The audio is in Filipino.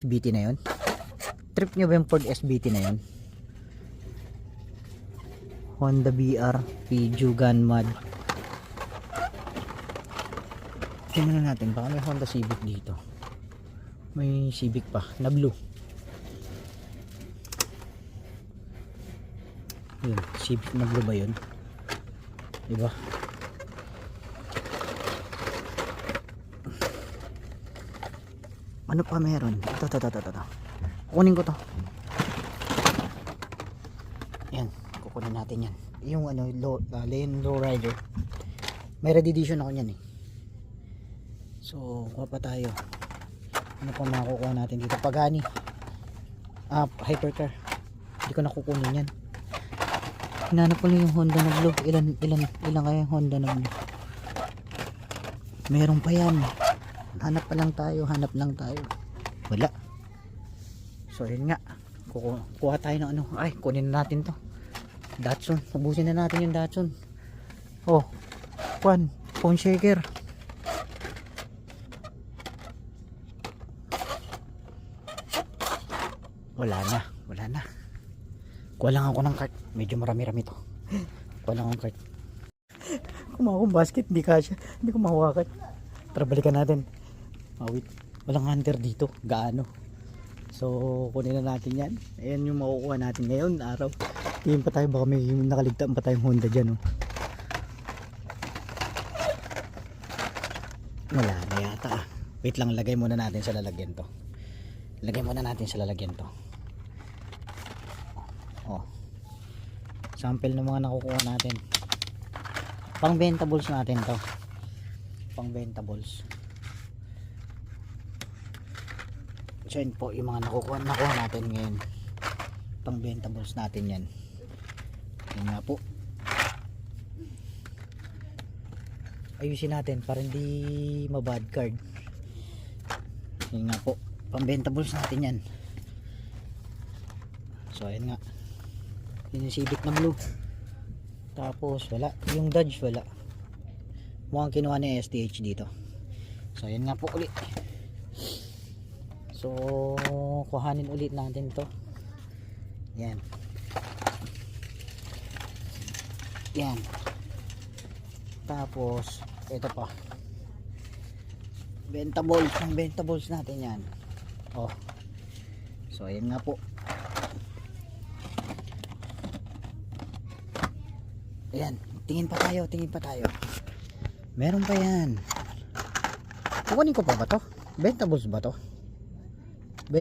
SBT na yun. Trip nyo ba yung Ford SBT na yun? Honda BR Pijo Gunmad. Tingnan natin, baka may Honda Civic dito. May Civic pa na blue. Yun, Civic na blue ba yun? Diba? Ano pa meron? Ito. Kukunin ko to. Yan, kukunin natin yan. Yung ano, lane low rider. May red edition ako niyan eh. So, kuha pa tayo. Ano pa makukuha natin dito? Pagani. Hypercar. Hindi ko nakukunin yan. Hinanap ko lang yung Honda na blue. Ilan kaya yung Honda na blue? Meron pa yan. Hanap lang tayo. Wala. So yun nga, kuha tayo ng ano. Ay, kunin na natin to. Datsun, ubusin na natin yung Datsun. Oh, phone shaker. Wala na. Kuha lang ako ng cart. Medyo marami-rami to. Kuha lang akong cart. Kumawa akong basket, hindi kasya. Hindi ko mahawakan. Tara, balikan natin. Wait, walang hunter dito. Gaano? So, kunin na natin yan. Ayan yung makukuha natin ngayon araw. Tingin pa tayo, baka may nakaligtaan pa tayong Honda dyan. Oh. Wala na yata. Wait lang, lagay muna natin sa lalagyan to. Oh. Sample ng mga nakukuha natin. Pang bentables natin to. Pang bentables. So yun po yung mga nakuha natin ngayon. Pang bentables natin yan. Yan nga po. Ayusin natin para hindi mabad card. Yan nga po. Pang bentables natin yan. So ayun nga. Yun yung Civic na blue. Tapos wala. Yung Dodge wala. Mukhang kinuha ni STH dito. So ayun nga po ulit. So kuhanin ulit natin to. Yan. Tapos ito pa. Bentables natin yan. Oh. So ayun nga po. Ayan, tingin pa tayo. Meron pa yan. Kukunin ko pa ba to? Bentables ba to?